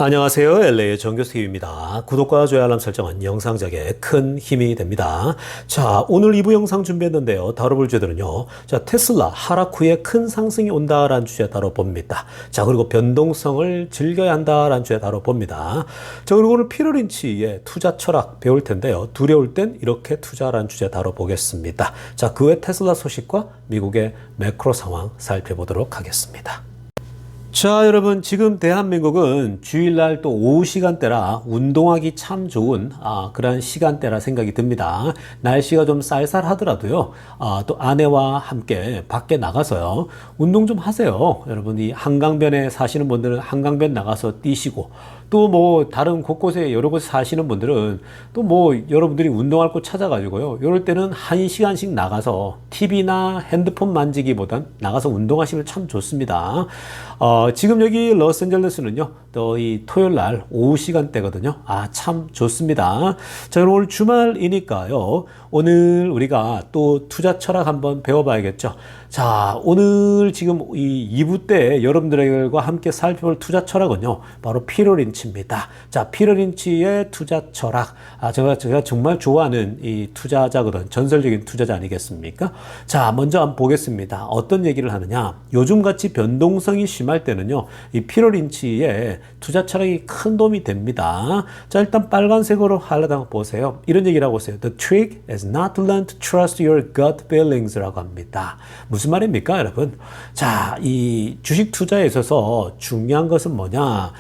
안녕하세요. LA의 정교수입니다. 구독과 좋아요 알람 설정은 영상 제작에 큰 힘이 됩니다. 자, 오늘 2부 영상 준비했는데요. 다뤄볼 주제들은요. 자, 테슬라 하락 후에 큰 상승이 온다라는 주제 다뤄봅니다. 자, 그리고 변동성을 즐겨야 한다라는 주제 다뤄봅니다. 자, 그리고 오늘 피터 린치의 투자 철학 배울 텐데요. 두려울 땐 이렇게 투자라는 주제 다뤄보겠습니다. 자, 그 외 테슬라 소식과 미국의 매크로 상황 살펴보도록 하겠습니다. 자, 여러분, 지금 대한민국은 주일날 또 오후 시간대라 운동하기 참 좋은 그런 시간대라 생각이 듭니다. 날씨가 좀 쌀쌀하더라도요, 또 아내와 함께 밖에 나가서요, 운동 좀 하세요. 여러분이 한강변에 사시는 분들은 한강변 나가서 뛰시고, 또 뭐 다른 곳곳에 여러 곳에 사시는 분들은 또 뭐 여러분들이 운동할 곳 찾아가지고요, 이럴 때는 1시간씩 나가서 TV나 핸드폰 만지기보단 나가서 운동하시면 참 좋습니다. 지금 여기 로스앤젤레스는요, 또 이 토요일 날 오후 시간대거든요. 참 좋습니다. 자, 그럼 오늘 주말이니까요, 오늘 우리가 또 투자 철학 한번 배워봐야겠죠. 자, 오늘 지금 이 2부 때 여러분들과 함께 살펴볼 투자 철학은요, 바로 피터 린치입니다. 자, 피터 린치의 투자 철학. 제가 정말 좋아하는 이 투자자거든. 전설적인 투자자 아니겠습니까? 자, 먼저 한번 보겠습니다. 어떤 얘기를 하느냐. 요즘같이 변동성이 심할 때는요, 이 피터 린치의 투자 철학이 큰 도움이 됩니다. 자, 일단 빨간색으로 하려다 보세요. 이런 얘기를 하고 있어요. The trick is not to learn to trust your gut feelings라고 합니다. 무슨 말입니까, 여러분? 자, 이 주식 투자에 있어서 중요한 것은 뭐냐?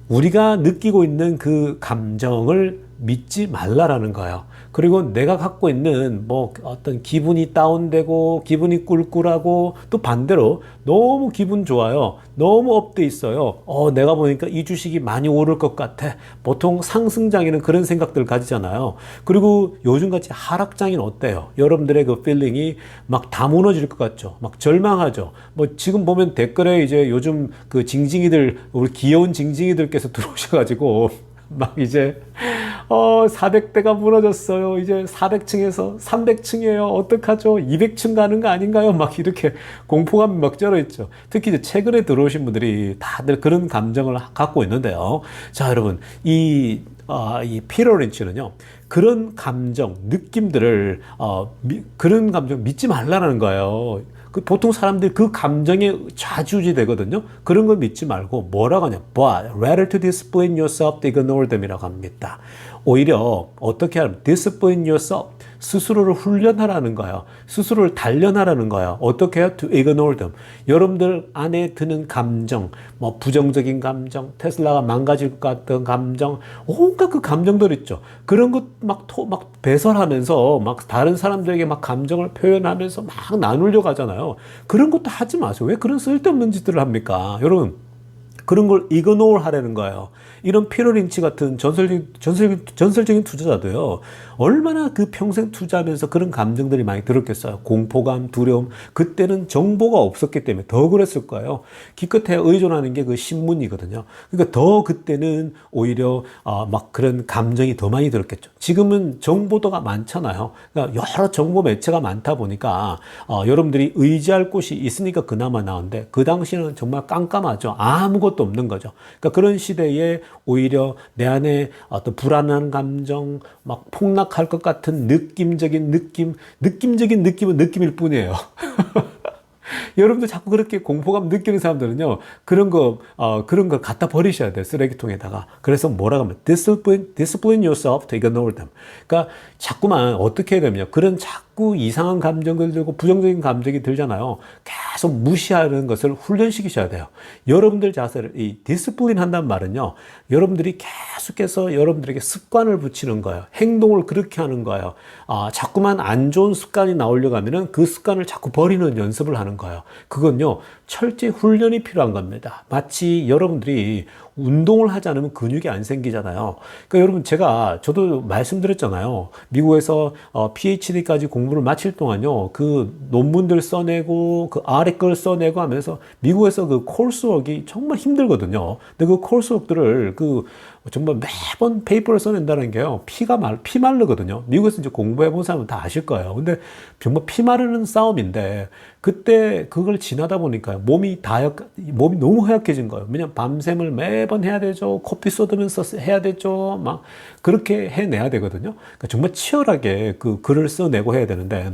우리가 느끼고 있는 그 감정을 믿지 말라라는 거예요. 그리고 내가 갖고 있는 뭐 어떤 기분이 다운되고 기분이 꿀꿀하고 또 반대로 너무 기분 좋아요. 너무 업돼 있어요. 내가 보니까 이 주식이 많이 오를 것 같아. 보통 상승장에는 그런 생각들 가지잖아요. 그리고 요즘같이 하락장에는 어때요? 여러분들의 그 필링이 막 다 무너질 것 같죠. 막 절망하죠. 뭐 지금 보면 댓글에 이제 요즘 그 징징이들, 우리 귀여운 징징이들께서 들어오셔가지고 막 이제 400대가 무너졌어요. 이제 400층에서 300층이에요. 어떡하죠? 200층 가는 거 아닌가요? 막 이렇게 공포감이 막 쩔어있죠. 특히 이제 최근에 들어오신 분들이 다들 그런 감정을 갖고 있는데요. 자, 여러분, 이 피터 린치는요, 그런 감정, 느낌들을, 그런 감정 믿지 말라는 거예요. 보통 사람들이 그 감정에 좌지우지 되거든요. 그런 걸 믿지 말고 뭐라고 하냐. But rather to discipline yourself to ignore them이라고 합니다. 오히려 어떻게 하면 discipline yourself, 스스로를 훈련하라는 거예요. 스스로를 단련하라는 거예요. 어떻게 해요? To ignore them. 여러분들 안에 드는 감정, 뭐 부정적인 감정, 테슬라가 망가질 것 같은 감정, 온갖 그 감정들 있죠. 그런 것 막 배설하면서 막 다른 사람들에게 막 감정을 표현하면서 막 나누려고 하잖아요. 그런 것도 하지 마세요. 왜 그런 쓸데없는 짓들을 합니까? 여러분, 그런 걸 이그노어 하라는 거예요. 이런 피터 린치 같은 전설적인 투자자도요, 얼마나 그 평생 투자하면서 그런 감정들이 많이 들었겠어요. 공포감, 두려움. 그때는 정보가 없었기 때문에 더 그랬을 거예요. 기껏해 의존하는 게 그 신문이거든요. 그러니까 더 그때는 오히려 막 그런 감정이 더 많이 들었겠죠. 지금은 정보도가 많잖아요. 그러니까 여러 정보 매체가 많다 보니까 여러분들이 의지할 곳이 있으니까 그나마 나오는데, 그 당시에는 정말 깜깜하죠. 아무것도 없는 거죠. 그러니까 그런 시대에 오히려 내 안에 어떤 불안한 감정, 막 폭락할 것 같은 느낌적인 느낌은 느낌일 뿐이에요. 여러분들 자꾸 그렇게 공포감 느끼는 사람들은요, 그런 거 갖다 버리셔야 돼요. 쓰레기통에다가. 그래서 뭐라고 하면, discipline yourself to ignore them. 그러니까 자꾸만 어떻게 해야 되냐면, 그런 자꾸 이상한 감정들 들고 부정적인 감정이 들잖아요. 계속 무시하는 것을 훈련시키셔야 돼요. 여러분들 자세를, 이 discipline 한다는 말은요, 여러분들이 계속해서 여러분들에게 습관을 붙이는 거예요. 행동을 그렇게 하는 거예요. 자꾸만 안 좋은 습관이 나오려고 하면은 그 습관을 자꾸 버리는 연습을 하는 거예요. 그건요, 철저히 훈련이 필요한 겁니다. 마치 여러분들이 운동을 하지 않으면 근육이 안 생기잖아요. 그러니까 여러분, 저도 말씀드렸잖아요. 미국에서 PhD까지 공부를 마칠 동안요, 그 논문들 써내고 그 아티클 써내고 하면서 미국에서 그 코र्스워크가 정말 힘들거든요. 근데 그 코र्스워크들을 정말 매번 페이퍼를 써낸다는 게요, 피 마르거든요. 미국에서 이제 공부해 본 사람은 다 아실 거예요. 근데 정말 피 마르는 싸움인데, 그때 그걸 지나다 보니까요, 몸이 너무 허약해진 거예요. 왜냐면 밤샘을 매번 매번 해야 되죠. 코피 쏟으면서 해야 되죠. 막 그렇게 해내야 되거든요. 그러니까 정말 치열하게 그 글을 써내고 해야 되는데,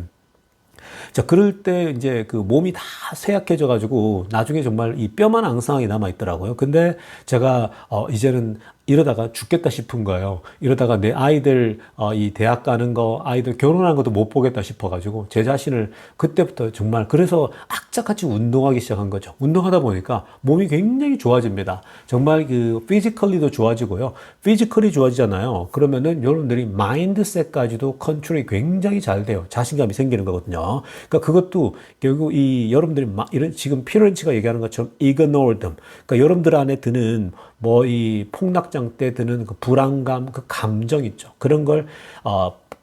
자, 그럴 때 이제 그 몸이 다 쇠약해져 가지고 나중에 정말 이 뼈만 앙상하게 남아 있더라고요. 근데 제가 이제는 이러다가 죽겠다 싶은 거예요. 이러다가 내 아이들 이 대학 가는 거, 아이들 결혼하는 것도 못 보겠다 싶어가지고 제 자신을 그때부터 정말 그래서 악착같이 운동하기 시작한 거죠. 운동하다 보니까 몸이 굉장히 좋아집니다. 정말 그 피지컬리도 좋아지고요. 피지컬이 좋아지잖아요. 그러면은 여러분들이 마인드셋까지도 컨트롤이 굉장히 잘 돼요. 자신감이 생기는 거거든요. 그러니까 그것도 결국 이 여러분들이 이런 지금 피로렌치가 얘기하는 것처럼 ignore them. 그러니까 여러분들 안에 드는 뭐 이 폭락장 때 드는 그 불안감, 그 감정 있죠. 그런 걸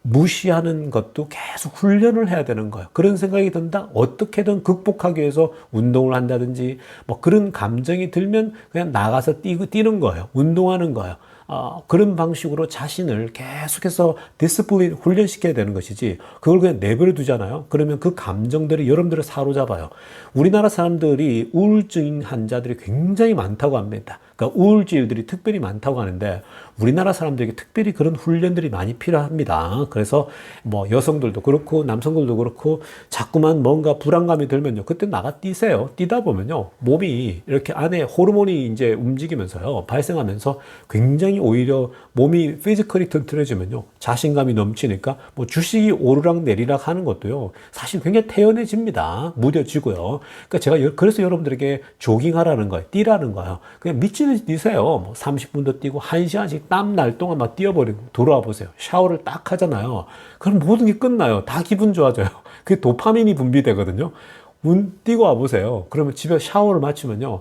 무시하는 것도 계속 훈련을 해야 되는 거예요. 그런 생각이 든다? 어떻게든 극복하기 위해서 운동을 한다든지 뭐 그런 감정이 들면 그냥 나가서 뛰는 거예요. 운동하는 거예요. 그런 방식으로 자신을 계속해서 디스플린 훈련시켜야 되는 것이지 그걸 그냥 내버려 두잖아요. 그러면 그 감정들이 여러분들을 사로잡아요. 우리나라 사람들이 우울증 환자들이 굉장히 많다고 합니다. 그러니까 우울질들이 특별히 많다고 하는데 우리나라 사람들에게 특별히 그런 훈련들이 많이 필요합니다. 그래서 뭐 여성들도 그렇고 남성들도 그렇고 자꾸만 뭔가 불안감이 들면요. 그때 나가 뛰세요. 뛰다 보면요. 몸이 이렇게 안에 호르몬이 이제 움직이면서요. 발생하면서 굉장히 오히려 몸이 피지컬이 튼튼해지면요. 자신감이 넘치니까 뭐 주식이 오르락 내리락 하는 것도요. 사실 굉장히 태연해집니다. 무뎌지고요. 그러니까 제가 그래서 여러분들에게 조깅하라는 거예요. 뛰라는 거예요. 그냥 미친 듯이 뛰세요. 뭐 30분도 뛰고 1시간씩 땀 날 동안 막 뛰어버리고 돌아와 보세요. 샤워를 딱 하잖아요. 그럼 모든 게 끝나요. 다 기분 좋아져요. 그게 도파민이 분비되거든요. 뛰고 와 보세요. 그러면 집에 샤워를 마치면요.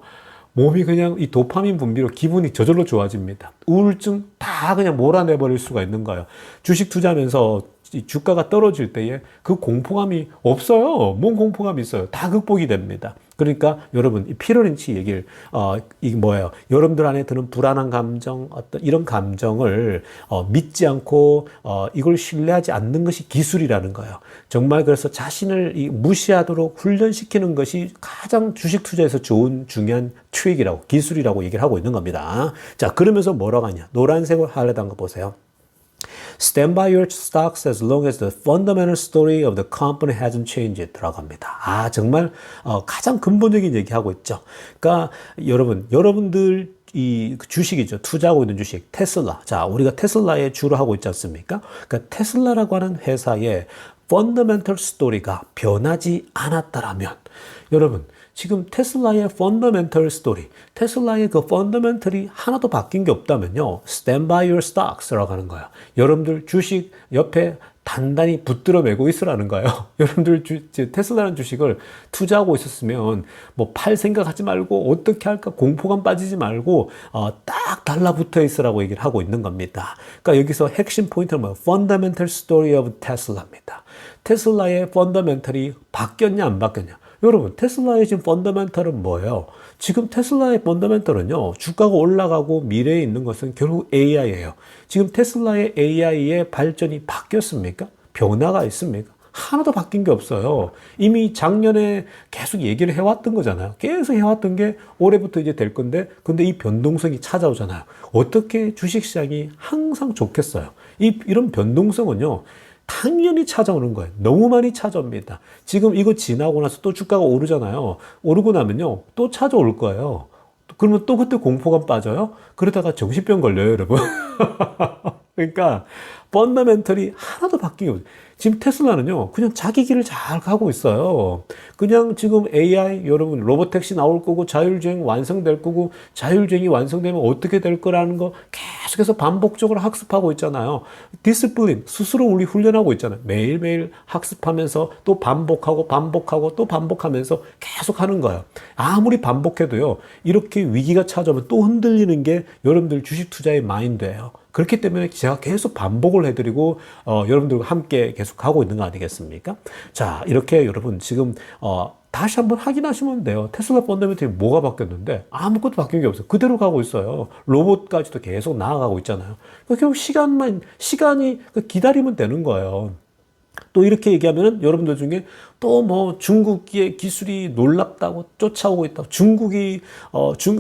몸이 그냥 이 도파민 분비로 기분이 저절로 좋아집니다. 우울증 다 그냥 몰아내버릴 수가 있는 거예요. 주식 투자하면서 주가가 떨어질 때에 그 공포감이 없어요. 뭔 공포감이 있어요. 다 극복이 됩니다. 그러니까 여러분 이 피로렌치 얘기를 이게 뭐예요? 여러분들 안에 드는 불안한 감정, 어떤 이런 감정을 믿지 않고 이걸 신뢰하지 않는 것이 기술이라는 거예요. 정말 그래서 자신을 무시하도록 훈련시키는 것이 가장 주식 투자에서 좋은 중요한 트릭이라고 기술이라고 얘기를 하고 있는 겁니다. 자, 그러면서 뭐라고 하냐? 노란색으로 하려던 거 보세요. Stand by your stocks as long as the fundamental story of the company hasn't changed. 들어갑니다. 정말 가장 근본적인 얘기하고 있죠. 그러니까 여러분들 이 주식이죠. 투자하고 있는 주식, 테슬라. 자, 우리가 테슬라에 주로 하고 있지 않습니까? 그러니까 테슬라라고 하는 회사의 펀더멘털 스토리가 변하지 않았다라면 여러분 지금 테슬라의 펀더멘털 스토리, 테슬라의 그 펀더멘털이 하나도 바뀐 게 없다면요. Stand by your stocks라고 하는 거예요. 여러분들 주식 옆에 단단히 붙들어 매고 있으라는 거예요. 여러분들 테슬라라는 주식을 투자하고 있었으면 뭐 팔 생각하지 말고 어떻게 할까 공포감 빠지지 말고 딱 달라붙어 있으라고 얘기를 하고 있는 겁니다. 그러니까 여기서 핵심 포인트는 뭐예요? Fundamental Story of Tesla입니다. 테슬라의 펀더멘털이 바뀌었냐 안 바뀌었냐? 여러분 테슬라의 지금 펀더멘털은 뭐예요? 지금 테슬라의 펀더멘털은요. 주가가 올라가고 미래에 있는 것은 결국 AI예요. 지금 테슬라의 AI의 발전이 바뀌었습니까? 변화가 있습니까? 하나도 바뀐 게 없어요. 이미 작년에 계속 얘기를 해왔던 거잖아요. 계속 해왔던 게 올해부터 이제 될 건데 근데 이 변동성이 찾아오잖아요. 어떻게 주식시장이 항상 좋겠어요? 이런 변동성은요. 당연히 찾아오는 거예요. 너무 많이 찾아옵니다. 지금 이거 지나고 나서 또 주가가 오르잖아요. 오르고 나면요. 또 찾아올 거예요. 그러면 또 그때 공포감 빠져요? 그러다가 정신병 걸려요, 여러분. 그러니까 펀더멘털이 하나도 바뀐 게 없어요. 지금 테슬라는요, 그냥 자기 길을 잘 가고 있어요. 그냥 지금 AI, 여러분, 로보택시 나올 거고, 자율주행 완성될 거고, 자율주행이 완성되면 어떻게 될 거라는 거 계속해서 반복적으로 학습하고 있잖아요. 디스플린, 스스로 우리 훈련하고 있잖아요. 매일매일 학습하면서 또 반복하고, 또 반복하면서 계속 하는 거예요. 아무리 반복해도요, 이렇게 위기가 찾아오면 또 흔들리는 게 여러분들 주식 투자의 마인드예요. 그렇기 때문에 제가 계속 반복을 해드리고 여러분들과 함께 계속 하고 있는 거 아니겠습니까? 자, 이렇게 여러분 지금 다시 한번 확인하시면 돼요. 테슬라 펀더멘털이 뭐가 바뀌었는데 아무것도 바뀐 게 없어요. 그대로 가고 있어요. 로봇까지도 계속 나아가고 있잖아요. 결국 시간이 기다리면 되는 거예요. 또 이렇게 얘기하면은 여러분들 중에 또 뭐 중국의 기술이 놀랍다고 쫓아오고 있다고 중국이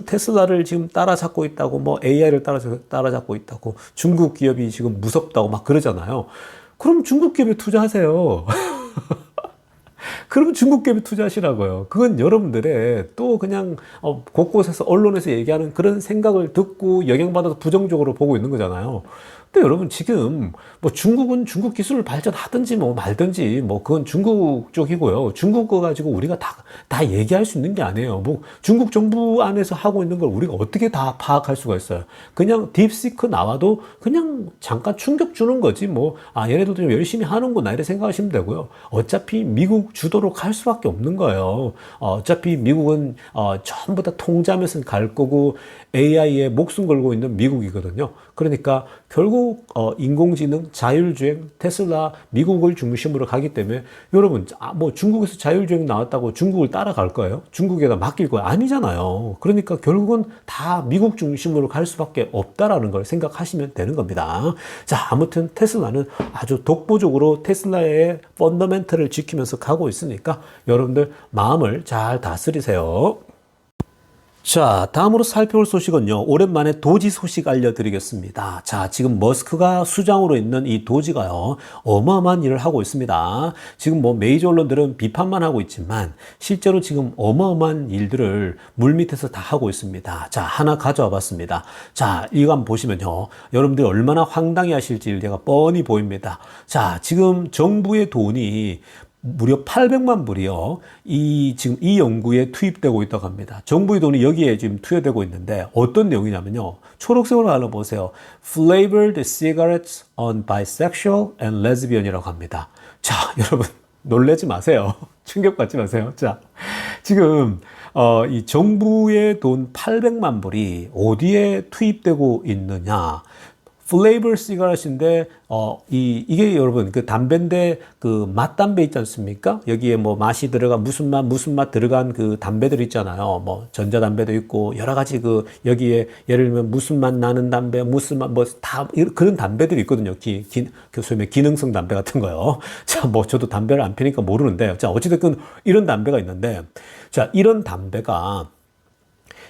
테슬라를 지금 따라잡고 있다고 뭐 AI를 따라잡고 있다고 중국 기업이 지금 무섭다고 막 그러잖아요. 그럼 중국 기업에 투자하세요. 그러면 중국 기업에 투자하시라고요. 그건 여러분들의 또 그냥 곳곳에서 언론에서 얘기하는 그런 생각을 듣고 영향받아서 부정적으로 보고 있는 거잖아요. 근데 여러분 지금 뭐 중국은 중국 기술을 발전하든지 뭐 말든지 뭐 그건 중국 쪽이고요. 중국 거 가지고 우리가 다 얘기할 수 있는 게 아니에요. 뭐 중국 정부 안에서 하고 있는 걸 우리가 어떻게 다 파악할 수가 있어요. 그냥 딥시크 나와도 그냥 잠깐 충격 주는 거지 뭐 얘네들도 좀 열심히 하는구나 이렇게 생각하시면 되고요. 어차피 미국 주도로 갈 수밖에 없는 거예요. 어차피 미국은 전부 다 통제하면서 갈 거고 AI에 목숨 걸고 있는 미국이거든요. 그러니까 결국 인공지능, 자율주행, 테슬라, 미국을 중심으로 가기 때문에 여러분 뭐 중국에서 자율주행 나왔다고 중국을 따라갈 거예요? 중국에다 맡길 거예요? 아니잖아요. 그러니까 결국은 다 미국 중심으로 갈 수밖에 없다라는 걸 생각하시면 되는 겁니다. 자, 아무튼 테슬라는 아주 독보적으로 테슬라의 펀더멘털을 지키면서 가고 있으니까 여러분들 마음을 잘 다스리세요. 자, 다음으로 살펴볼 소식은요. 오랜만에 도지 소식 알려드리겠습니다. 자, 지금 머스크가 수장으로 있는 이 도지가요. 어마어마한 일을 하고 있습니다. 지금 뭐 메이저 언론들은 비판만 하고 있지만 실제로 지금 어마어마한 일들을 물밑에서 다 하고 있습니다. 자, 하나 가져와 봤습니다. 자, 이거 한번 보시면요. 여러분들이 얼마나 황당해 하실지 제가 뻔히 보입니다. 자, 지금 정부의 돈이 무려 800만 불이요. 지금 이 연구에 투입되고 있다고 합니다. 정부의 돈이 여기에 지금 투여되고 있는데 어떤 내용이냐면요. 초록색으로 알아보세요. Flavored cigarettes on bisexual and lesbian이라고 합니다. 자, 여러분 놀라지 마세요. 충격받지 마세요. 자, 지금 이 정부의 돈 800만 불이 어디에 투입되고 있느냐? 플레이버 시가렛인데 이게 여러분 그 담배인데 그 맛담배 있지 않습니까? 여기에 뭐 맛이 들어간 무슨 맛 들어간 그 담배들 있잖아요. 뭐 전자담배도 있고 여러 가지 그 여기에 예를 들면 무슨 맛 나는 담배, 무슨 맛 뭐 다 그런 담배들이 있거든요. 소위 말해 기능성 담배 같은 거요. 자, 뭐 저도 담배를 안 피니까 모르는데 자, 어찌됐든 이런 담배가 있는데 자, 이런 담배가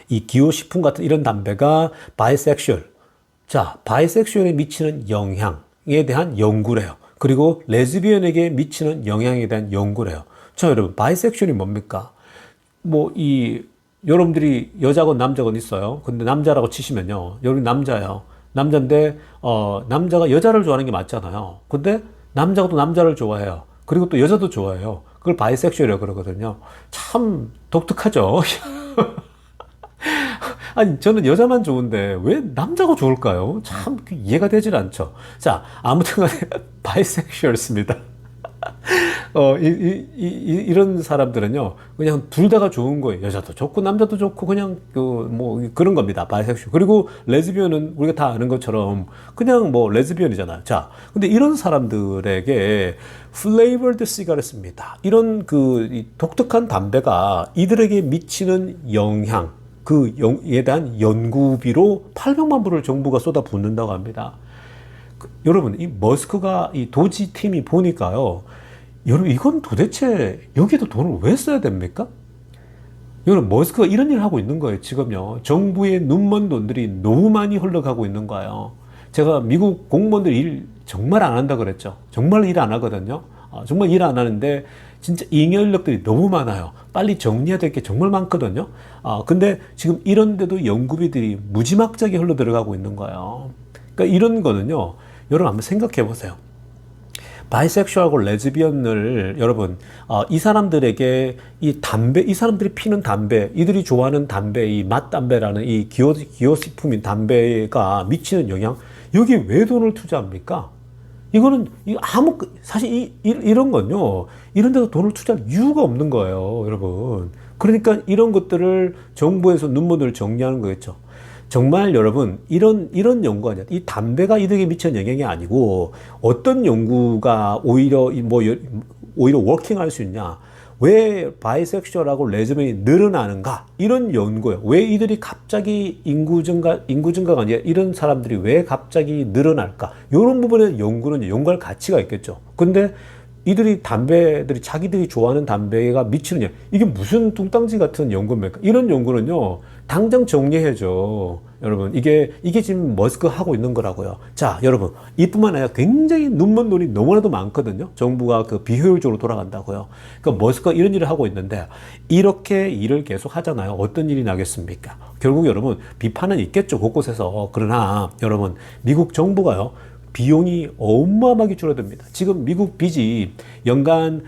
이 기호식품 같은 이런 담배가 바이섹슈얼 자, 바이섹슈얼에 미치는 영향에 대한 연구래요. 그리고 레즈비언에게 미치는 영향에 대한 연구래요. 자, 여러분, 바이섹슈얼이 뭡니까? 여러분들이 여자건 남자건 있어요. 근데 남자라고 치시면요. 여러분 남자예요. 남자인데, 남자가 여자를 좋아하는 게 맞잖아요. 근데 남자가 또 남자를 좋아해요. 그리고 또 여자도 좋아해요. 그걸 바이섹슈얼이라고 그러거든요. 참 독특하죠? 아니, 저는 여자만 좋은데 왜 남자가 좋을까요? 참 이해가 되질 않죠. 자, 아무튼 간에 바이섹슈얼입니다. 이런 사람들은요, 그냥 둘 다가 좋은 거예요. 여자도 좋고, 남자도 좋고, 그냥, 그런 겁니다. 바이섹슈얼. 그리고 레즈비언은 우리가 다 아는 것처럼 그냥 뭐 레즈비언이잖아요. 자, 근데 이런 사람들에게 플레이버드 시가렛입니다. 이런 이 독특한 담배가 이들에게 미치는 영향, 에 대한 연구비로 800만 불을 정부가 쏟아붓는다고 합니다. 여러분, 이 머스크가 이 도지 팀이 보니까요. 여러분, 이건 도대체 여기도 돈을 왜 써야 됩니까? 여러분, 머스크가 이런 일을 하고 있는 거예요, 지금요. 정부의 눈먼 돈들이 너무 많이 흘러가고 있는 거예요. 제가 미국 공무원들 일 정말 안 한다 그랬죠. 정말 일 안 하거든요. 정말 일 안 하는데 진짜 잉여 인력들이 너무 많아요. 빨리 정리해야 될 게 정말 많거든요. 근데 지금 이런데도 연구비들이 무지막지하게 흘러 들어가고 있는 거예요. 그러니까 이런 거는요. 여러분 한번 생각해 보세요. 바이섹슈얼하고 레즈비언을 여러분 이 사람들에게 이 사람들이 피는 담배, 이들이 좋아하는 담배, 이 맛담배라는 이 기호식품인 담배가 미치는 영향, 여기에 왜 돈을 투자합니까? 이거는 사실 이런 건요, 이런 데서 돈을 투자할 이유가 없는 거예요, 여러분. 그러니까 이런 것들을 정부에서 눈먼을 정리하는 거겠죠. 정말 여러분, 이런 연구가 아니라 이 담배가 이들에게 미치는 영향이 아니고 어떤 연구가 오히려 워킹할 수 있냐. 왜 바이섹슈얼하고 레즈비언이 늘어나는가? 이런 연구예요. 왜 이들이 갑자기 인구 증가가 아니라 이런 사람들이 왜 갑자기 늘어날까? 이런 부분에 연구할 가치가 있겠죠. 근데 이들이 담배들이 자기들이 좋아하는 담배가 미치느냐. 이게 무슨 뚱땅지 같은 연구입니까? 이런 연구는요, 당장 정리해줘. 여러분, 이게 지금 머스크가 하고 있는 거라고요. 자, 여러분, 이뿐만 아니라 굉장히 눈먼 돈이 너무나도 많거든요. 정부가 그 비효율적으로 돌아간다고요. 그러니까 머스크가 이런 일을 하고 있는데, 이렇게 일을 계속 하잖아요. 어떤 일이 나겠습니까? 결국 여러분, 비판은 있겠죠. 곳곳에서. 그러나, 여러분, 미국 정부가요, 비용이 어마어마하게 줄어듭니다. 지금 미국 빚이 연간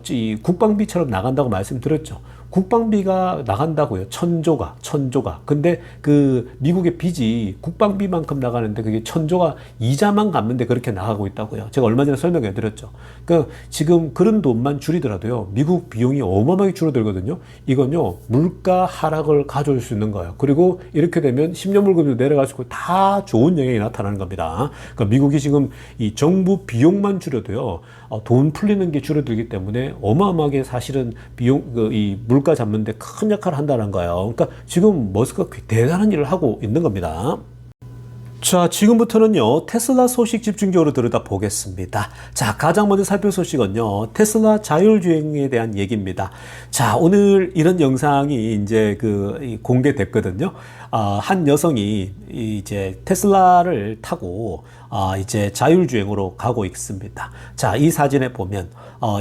이 국방비처럼 나간다고 말씀드렸죠. 국방비가 나간다고요. 천조가. 근데 그 미국의 빚이 국방비만큼 나가는데 그게 천조가 이자만 갚는데 그렇게 나가고 있다고요. 제가 얼마 전에 설명해 드렸죠. 그러니까 지금 그런 돈만 줄이더라도요. 미국 비용이 어마어마하게 줄어들거든요. 이건요. 물가 하락을 가져올 수 있는 거예요. 그리고 이렇게 되면 10년 물금도 내려갈 수 있고 다 좋은 영향이 나타나는 겁니다. 그러니까 미국이 지금 이 정부 비용만 줄여도요. 돈 풀리는 게 줄어들기 때문에 어마어마하게 사실은 이 물가 잡는데 큰 역할을 한다는 거예요. 그러니까 지금 머스크가 대단한 일을 하고 있는 겁니다. 자, 지금부터는요, 테슬라 소식 집중적으로 들여다보겠습니다. 자, 가장 먼저 살펴볼 소식은요, 테슬라 자율주행에 대한 얘기입니다. 자, 오늘 이런 영상이 이제 공개됐거든요. 한 여성이 이제 테슬라를 타고 이제 자율주행으로 가고 있습니다. 자, 이 사진에 보면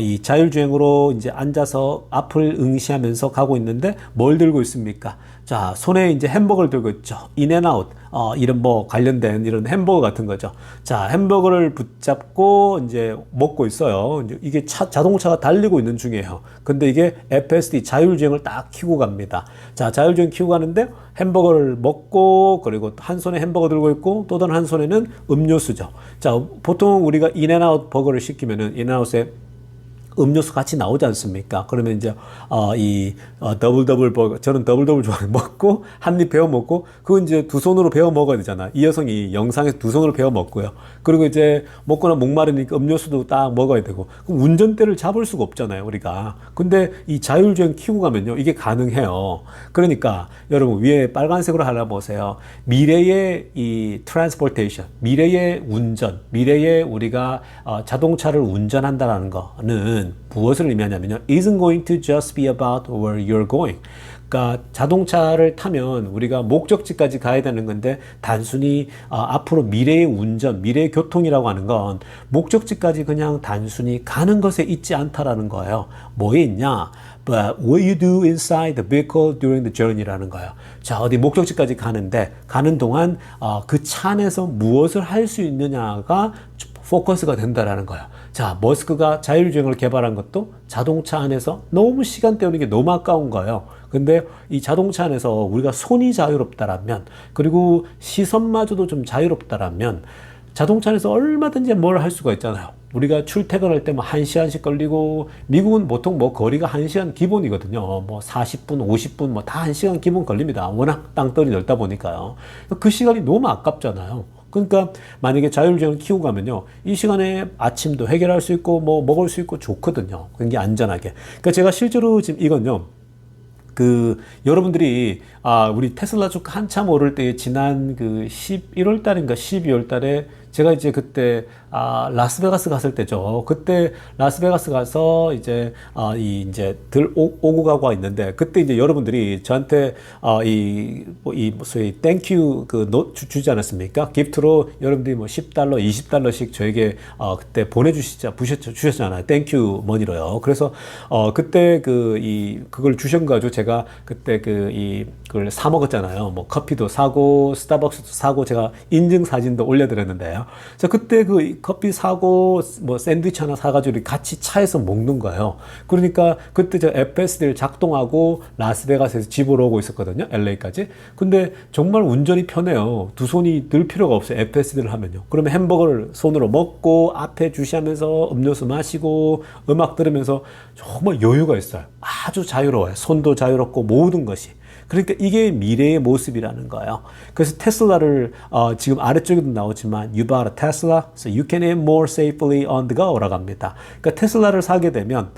이 자율주행으로 이제 앉아서 앞을 응시하면서 가고 있는데 뭘 들고 있습니까? 자, 손에 이제 햄버거를 들고 있죠. 인앤아웃. 이런 관련된 이런 햄버거 같은 거죠. 자, 햄버거를 붙잡고 이제 먹고 있어요. 이게 자동차가 달리고 있는 중이에요. 근데 이게 FSD 자율주행을 딱 켜고 갑니다. 자, 자율주행 켜고 가는데 햄버거를 먹고 그리고 한 손에 햄버거 들고 있고 또 다른 한 손에는 음료수죠. 자, 보통 우리가 인앤아웃 버거를 시키면은 인앤아웃에 음료수 같이 나오지 않습니까? 그러면 이제 더블 버거, 저는 더블 좋아해요. 먹고 한 입 베어 먹고 그거 이제 두 손으로 베어 먹어야 되잖아. 이 여성이 영상에서 두 손으로 베어 먹고요. 그리고 이제 먹거나 목마르니까 음료수도 딱 먹어야 되고. 그럼 운전대를 잡을 수가 없잖아요, 우리가. 근데 이 자율주행 키고 가면요, 이게 가능해요. 그러니까 여러분 위에 빨간색으로 하나 보세요. 미래의 이 트랜스포테이션, 미래의 운전, 미래의 우리가 자동차를 운전한다라는 거는 무엇을 의미하냐면요. isn't going to just be about where you're going. 그러니까 자동차를 타면 우리가 목적지까지 가야 되는 건데 단순히 앞으로 미래의 운전, 미래의 교통이라고 하는 건 목적지까지 그냥 단순히 가는 것에 있지 않다라는 거예요. 뭐에 있냐? But what you do inside the vehicle during the journey라는 거예요. 자, 어디 목적지까지 가는 동안 그 차 안에서 무엇을 할 수 있느냐가 포커스가 된다라는 거예요. 자, 머스크가 자율주행을 개발한 것도 자동차 안에서 너무 시간 때우는 게 너무 아까운 거예요. 근데 이 자동차 안에서 우리가 손이 자유롭다라면, 그리고 시선마저도 좀 자유롭다라면, 자동차 안에서 얼마든지 뭘 할 수가 있잖아요. 우리가 출퇴근할 때 1시간씩 걸리고, 미국은 보통 거리가 1시간 기본이거든요. 40분, 50분, 다 1시간 기본 걸립니다. 워낙 땅덩이 넓다 보니까요. 그 시간이 너무 아깝잖아요. 그러니까 만약에 자율주행을 키우고 가면요, 이 시간에 아침도 해결할 수 있고 먹을 수 있고 좋거든요. 굉장히 안전하게. 그러니까 제가 실제로 지금 이건요, 여러분들이 우리 테슬라 주가 한참 오를 때 지난 11월 달인가 12월 달에 제가 이제 그때 라스베가스 갔을 때죠. 그때 라스베가스 가서 이제 이제 오고 가고 있는데, 그때 이제 여러분들이 저한테 소위 땡큐 주지 않았습니까? 기프트로 여러분들이 $10, $20씩 저에게 그때 주셨잖아요. 땡큐 머니로요. 그래서 그때 그걸 주셔가지고 제가 그때 그걸 사 먹었잖아요. 커피도 사고 스타벅스도 사고 제가 인증 사진도 올려드렸는데요. 자, 그때 커피 사고 샌드위치 하나 사가지고 같이 차에서 먹는 거예요. 그러니까 그때 저 FSD를 작동하고 라스베가스에서 집으로 오고 있었거든요. LA까지. 근데 정말 운전이 편해요. 두 손이 들 필요가 없어요. FSD를 하면요. 그러면 햄버거를 손으로 먹고 앞에 주시하면서 음료수 마시고 음악 들으면서 정말 여유가 있어요. 아주 자유로워요. 손도 자유롭고 모든 것이. 그러니까 이게 미래의 모습이라는 거예요. 그래서 테슬라를 지금 아래쪽에도 나오지만 You bought a Tesla, so you can eat more safely on the go라고 합니다. 그러니까 테슬라를 사게 되면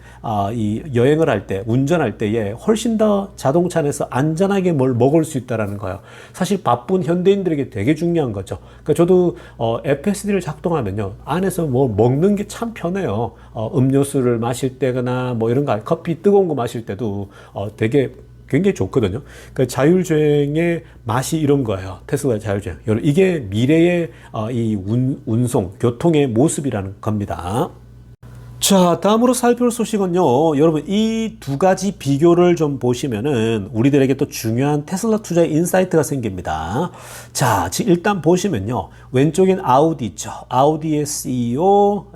이 여행을 할 때, 운전할 때에 훨씬 더 자동차 안에서 안전하게 뭘 먹을 수 있다라는 거예요. 사실 바쁜 현대인들에게 되게 중요한 거죠. 그러니까 저도 FSD를 작동하면요, 안에서 뭐 먹는 게 참 편해요. 음료수를 마실 때거나 뭐 이런 거, 커피 뜨거운 거 마실 때도 되게 굉장히 좋거든요. 그러니까 자율주행의 맛이 이런 거예요. 테슬라의 자율주행. 이게 미래의 이 운송, 교통의 모습이라는 겁니다. 자, 다음으로 살펴볼 소식은요, 여러분 이 두 가지 비교를 좀 보시면은 우리들에게 또 중요한 테슬라 투자의 인사이트가 생깁니다. 자, 지금 일단 보시면요, 왼쪽엔 아우디 있죠. 아우디의 CEO,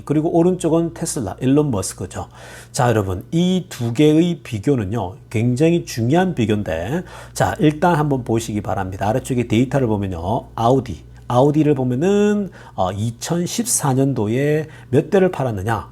그리고 오른쪽은 테슬라, 일론 머스크죠. 자, 여러분 이 두 개의 비교는요, 굉장히 중요한 비교인데, 자, 일단 한번 보시기 바랍니다. 아래쪽에 데이터를 보면요, 아우디를 보면은 2014년도에 몇 대를 팔았느냐?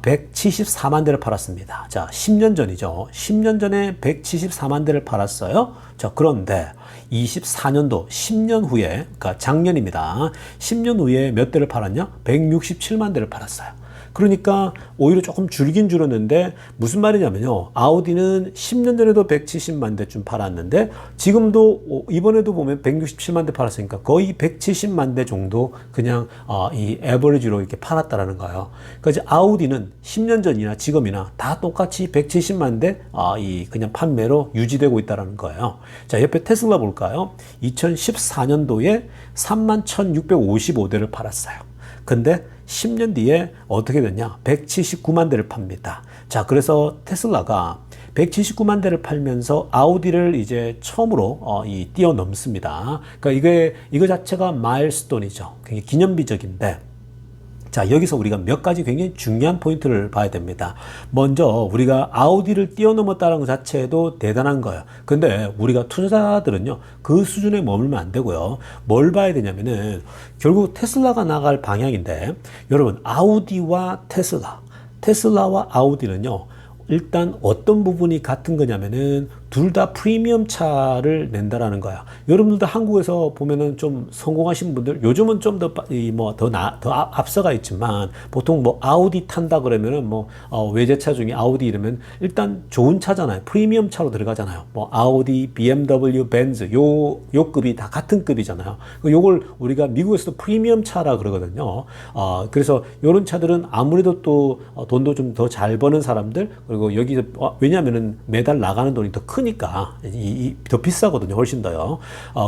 174만 대를 팔았습니다. 자, 10년 전이죠. 10년 전에 174만 대를 팔았어요. 자, 그런데 24년도 10년 후에, 그러니까 작년입니다. 10년 후에 몇 대를 팔았냐? 167만 대를 팔았어요. 그러니까 오히려 조금 줄긴 줄었는데, 무슨 말이냐면요, 아우디는 10년 전에도 170만 대쯤 팔았는데 지금도 이번에도 보면 167만 대 팔았으니까 거의 170만 대 정도 그냥 이 에버리지로 이렇게 팔았다라는 거예요. 그러니까 이제 아우디는 10년 전이나 지금이나 다 똑같이 170만 대 이 그냥 판매로 유지되고 있다라는 거예요. 자, 옆에 테슬라 볼까요? 2014년도에 31,655대를 팔았어요. 근데 10년 뒤에 어떻게 됐냐? 179만 대를 팝니다. 자, 그래서 테슬라가 179만 대를 팔면서 아우디를 이제 처음으로 뛰어넘습니다. 그러니까 이거 자체가 마일스톤이죠. 굉장히 기념비적인데, 자, 여기서 우리가 몇 가지 굉장히 중요한 포인트를 봐야 됩니다. 먼저 우리가 아우디를 뛰어넘었다는 것 자체도 대단한 거예요. 근데 우리가 투자자들은요, 그 수준에 머물면 안 되고요. 뭘 봐야 되냐면은 결국 테슬라가 나갈 방향인데, 여러분 아우디와 테슬라와 아우디는요, 일단 어떤 부분이 같은 거냐면은 둘 다 프리미엄 차를 낸다라는 거야. 여러분들도 한국에서 보면은 좀 성공하신 분들, 요즘은 좀 더 앞서가 있지만, 보통 뭐 아우디 탄다 그러면은 외제차 중에 아우디 이러면 일단 좋은 차잖아요. 프리미엄 차로 들어가잖아요. 뭐 아우디, BMW, 벤츠 요 급이 다 같은 급이잖아요. 요걸 우리가 미국에서도 프리미엄 차라 그러거든요. 그래서 요런 차들은 아무래도 또 돈도 좀 더 잘 버는 사람들, 그리고 여기서 왜냐면은 매달 나가는 돈이 더 크니까 더 비싸거든요. 훨씬 더요.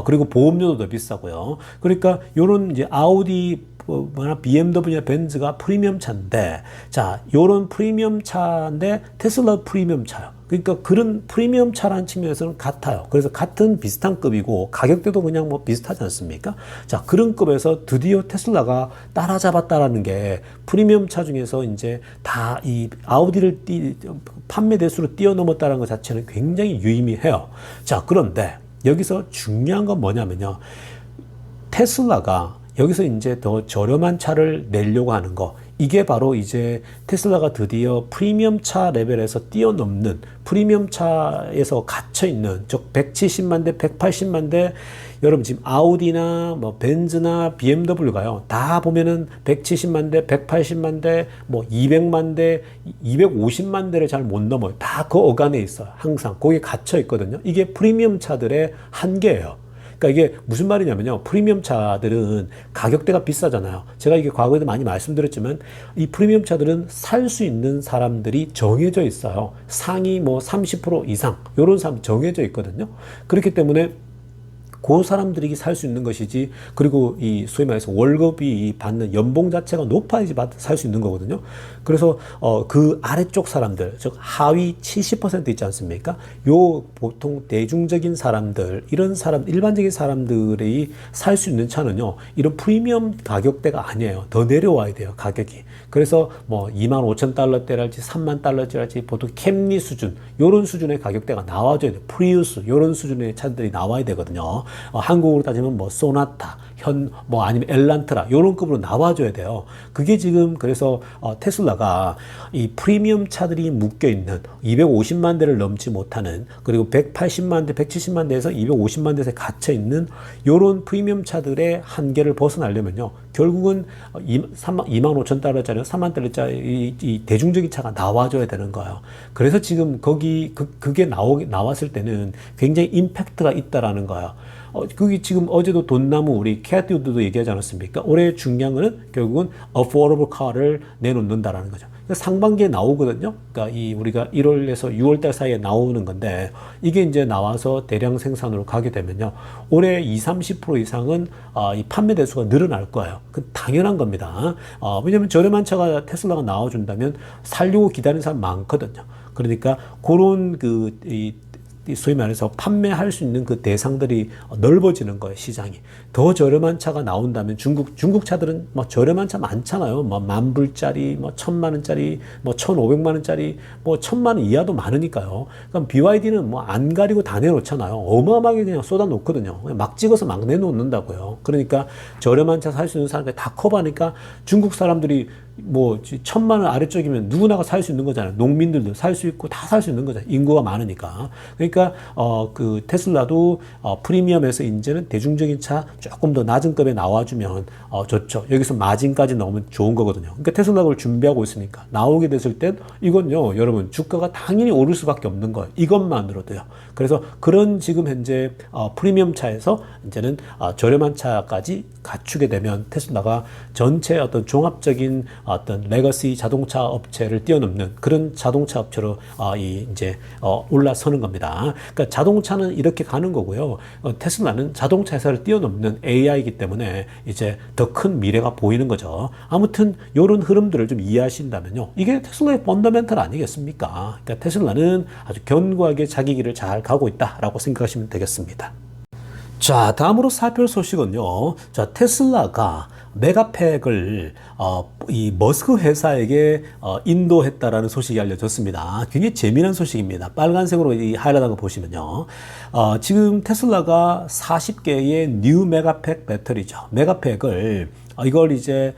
그리고 보험료도 더 비싸고요. 그러니까 요런 이제 아우디, BMW나 벤츠가 프리미엄 차인데, 자, 요런 프리미엄 차인데 테슬라 프리미엄 차요. 그러니까 그런 프리미엄 차라는 측면에서는 같아요. 그래서 같은 비슷한 급이고 가격대도 그냥 뭐 비슷하지 않습니까? 자, 그런 급에서 드디어 테슬라가 따라잡았다라는 게, 프리미엄 차 중에서 이제 다 이 아우디를 판매 대수로 뛰어넘었다는 것 자체는 굉장히 유의미해요. 자, 그런데 여기서 중요한 건 뭐냐면요, 테슬라가 여기서 이제 더 저렴한 차를 내려고 하는 거, 이게 바로 이제 테슬라가 드디어 프리미엄 차 레벨에서 뛰어넘는, 프리미엄 차에서 갇혀있는, 즉 170만 대, 180만 대, 여러분 지금 아우디나 뭐 벤츠나 BMW가요, 다 보면은 170만 대, 180만 대, 뭐 200만 대, 250만 대를 잘 못 넘어요. 다 그 어간에 있어요. 항상 거기에 갇혀 있거든요. 이게 프리미엄 차들의 한계예요. 그러니까 이게 무슨 말이냐면요, 프리미엄 차들은 가격대가 비싸잖아요. 제가 이게 과거에도 많이 말씀드렸지만, 이 프리미엄 차들은 살 수 있는 사람들이 정해져 있어요. 상위 뭐 30% 이상 이런 사람 정해져 있거든요. 그렇기 때문에 그 사람들이 살 수 있는 것이지, 그리고 이 소위 말해서 월급이 받는 연봉 자체가 높아야지 살 수 있는 거거든요. 그래서 그 아래쪽 사람들, 즉 하위 70% 있지 않습니까? 요 보통 대중적인 사람들, 이런 사람, 일반적인 사람들이 살 수 있는 차는요, 이런 프리미엄 가격대가 아니에요. 더 내려와야 돼요, 가격이. 그래서 뭐 25,000달러대랄지 30,000달러대랄지 보통 캠리 수준, 요런 수준의 가격대가 나와줘야 돼요. 프리우스 요런 수준의 차들이 나와야 되거든요. 한국으로 따지면 뭐 소나타, 뭐 아니면 엘란트라 요런 급으로 나와줘야 돼요. 그게 지금 그래서 테슬라가 이 프리미엄 차들이 묶여 있는 250만 대를 넘지 못하는, 그리고 180만 대, 170만 대에서 250만 대에 갇혀 있는 요런 프리미엄 차들의 한계를 벗어나려면요, 결국은 2만 5천 달러짜리, 3만 달러짜리 이 대중적인 차가 나와줘야 되는 거예요. 그래서 지금 그게 나왔을 때는 굉장히 임팩트가 있다라는 거예요. 그게 지금 어제도 돈나무 우리 캐트우드도 얘기하지 않았습니까? 올해 중요한 거는 결국은 affordable car를 내놓는다라는 거죠. 상반기에 나오거든요. 그러니까 우리가 1월에서 6월달 사이에 나오는 건데, 이게 이제 나와서 대량 생산으로 가게 되면요, 올해 20-30% 이상은 이 판매 대수가 늘어날 거예요. 그 당연한 겁니다. 왜냐면 저렴한 차가 테슬라가 나와준다면 살려고 기다리는 사람 많거든요. 그러니까 그런 소위 말해서 판매할 수 있는 그 대상들이 넓어지는 거예요, 시장이. 더 저렴한 차가 나온다면 중국 차들은 뭐 저렴한 차 많잖아요. 뭐 10,000불짜리, 뭐 1,000만 원짜리, 뭐 1,500만 원짜리, 뭐 1,000만 원 이하도 많으니까요. 그럼 BYD는 뭐 안 가리고 다 내놓잖아요. 어마어마하게 그냥 쏟아 놓거든요. 막 찍어서 막 내놓는다고요. 그러니까 저렴한 차 살 수 있는 사람들이 다 커버하니까 중국 사람들이 뭐 1,000만 원 아래쪽이면 누구나가 살 수 있는 거잖아요. 농민들도 살 수 있고 다 살 수 있는 거잖아요. 인구가 많으니까. 그러니까 그 테슬라도 프리미엄에서 이제는 대중적인 차 조금 더 낮은 급에 나와주면 좋죠. 여기서 마진까지 나오면 좋은 거거든요. 그러니까 테슬라가 그걸 준비하고 있으니까 나오게 됐을 땐 이건요, 여러분 주가가 당연히 오를 수밖에 없는 거예요. 이것만으로도요. 그래서 그런 지금 현재 프리미엄 차에서 이제는 저렴한 차까지 갖추게 되면 테슬라가 전체 어떤 종합적인 어떤 레거시 자동차 업체를 뛰어넘는 그런 자동차 업체로 이제 올라서는 겁니다. 그러니까 자동차는 이렇게 가는 거고요. 테슬라는 자동차 회사를 뛰어넘는 AI이기 때문에 이제 더 큰 미래가 보이는 거죠. 아무튼 이런 흐름들을 좀 이해하신다면요, 이게 테슬라의 펀더멘털 아니겠습니까? 그러니까 테슬라는 아주 견고하게 자기 길을 잘 가고 있다라고 생각하시면 되겠습니다. 자, 다음으로 살펴볼 소식은요. 자, 테슬라가 메가팩을 이 머스크 회사에게 인도했다라는 소식이 알려졌습니다. 굉장히 재미난 소식입니다. 빨간색으로 이 하이라이트한 거 보시면요. 지금 테슬라가 40개의 뉴 메가팩 배터리죠. 메가팩을 이걸 이제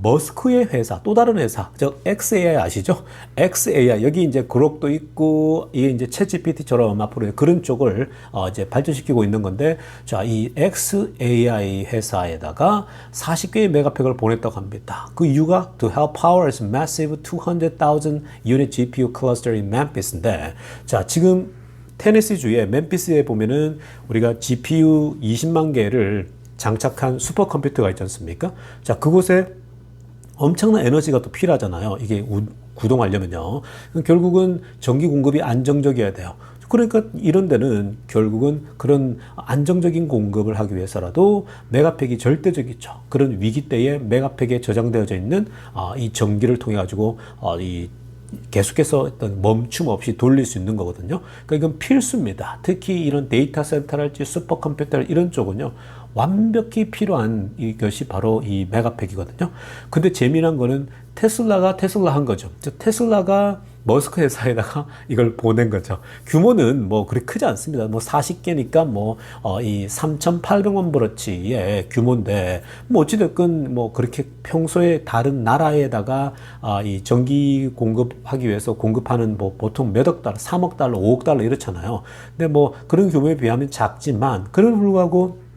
머스크의 회사, 또 다른 회사, 즉 XAI 아시죠? XAI 여기 이제 그록도 있고 이게 이제 챗GPT처럼 앞으로 그런 쪽을 이제 발전시키고 있는 건데, 자, 이 XAI 회사에다가 40개의 메가팩을 보냈다고 합니다. 그 이유가 to help power its massive 200,000 unit GPU cluster in Memphis인데, 자, 지금 테네시주의 멤피스에 보면은 우리가 GPU 20만 개를 장착한 슈퍼컴퓨터가 있지 않습니까? 자, 그곳에 엄청난 에너지가 또 필요하잖아요. 이게 구동하려면요. 결국은 전기 공급이 안정적이어야 돼요. 그러니까 이런 데는 결국은 그런 안정적인 공급을 하기 위해서라도 메가팩이 절대적이죠. 그런 위기 때에 메가팩에 저장되어져 있는 이 전기를 통해 가지고 이 계속해서 어떤 멈춤 없이 돌릴 수 있는 거거든요. 그러니까 이건 필수입니다. 특히 이런 데이터 센터랄지 슈퍼컴퓨터 이런 쪽은요, 완벽히 필요한 이것이 바로 이 메가팩이거든요. 근데 재미난 거는 테슬라가 한 거죠. 테슬라가 머스크 회사에다가 이걸 보낸 거죠. 규모는 뭐 그리 크지 않습니다. 뭐 40개니까 뭐 이 3,800만 브러치의 규모인데, 뭐 어찌됐건 뭐 그렇게 평소에 다른 나라에다가 이 전기 공급하기 위해서 공급하는 뭐 보통 몇억 달러, 3억 달러, 5억 달러 이렇잖아요. 근데 뭐 그런 규모에 비하면 작지만, 그럼에도 불구하고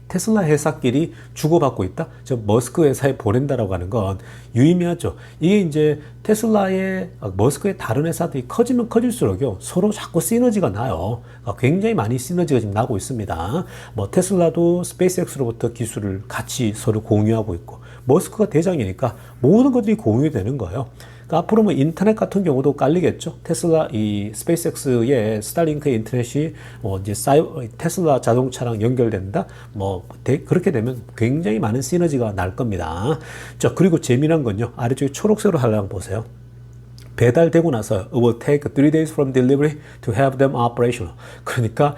테슬라 회사끼리 주고받고 있다? 저 머스크 회사에 보낸다라고 하는 건 유의미하죠. 이게 이제 테슬라의 머스크의 다른 회사들이 커지면 커질수록요, 서로 자꾸 시너지가 나요. 굉장히 많이 시너지가 지금 나고 있습니다. 뭐 테슬라도 스페이스X로부터 기술을 같이 서로 공유하고 있고, 머스크가 대장이니까 모든 것들이 공유되는 거예요. 그러니까 앞으로 뭐 인터넷 같은 경우도 깔리겠죠. 테슬라 이 스페이스X의 스타링크의 인터넷이 이제 테슬라 자동차랑 연결된다. 그렇게 되면 굉장히 많은 시너지가 날 겁니다. 자, 그리고 재미난 건요, 아래쪽에 초록색으로 하려면 보세요. 배달되고 나서 it will take 3 days from delivery to have them operational. 그러니까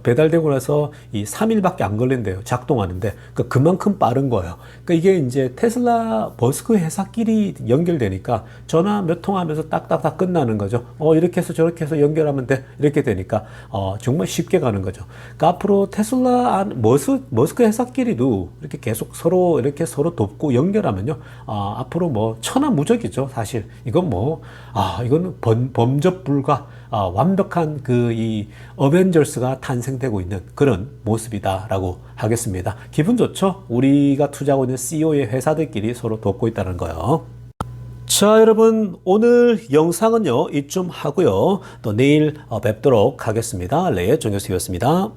배달되고 나서 이 3일밖에 안 걸린대요. 작동하는데. 그러니까 그만큼 빠른 거예요. 그러니까 이게 이제 테슬라 머스크 회사끼리 연결되니까 전화 몇 통하면서 딱딱딱 끝나는 거죠. 이렇게 해서 저렇게 해서 연결하면 돼. 이렇게 되니까 정말 쉽게 가는 거죠. 그러니까 앞으로 테슬라 머스크 회사끼리도 이렇게 계속 서로 이렇게 서로 돕고 연결하면요. 앞으로 뭐 천하무적이죠. 사실 이건 뭐 이거는 범접 불가 완벽한 이 어벤져스가 탄생되고 있는 그런 모습이다라고 하겠습니다. 기분 좋죠? 우리가 투자하고 있는 CEO의 회사들끼리 서로 돕고 있다는 거요. 자, 여러분 오늘 영상은요 이쯤 하고요. 또 내일 뵙도록 하겠습니다. 레이의 정교수였습니다.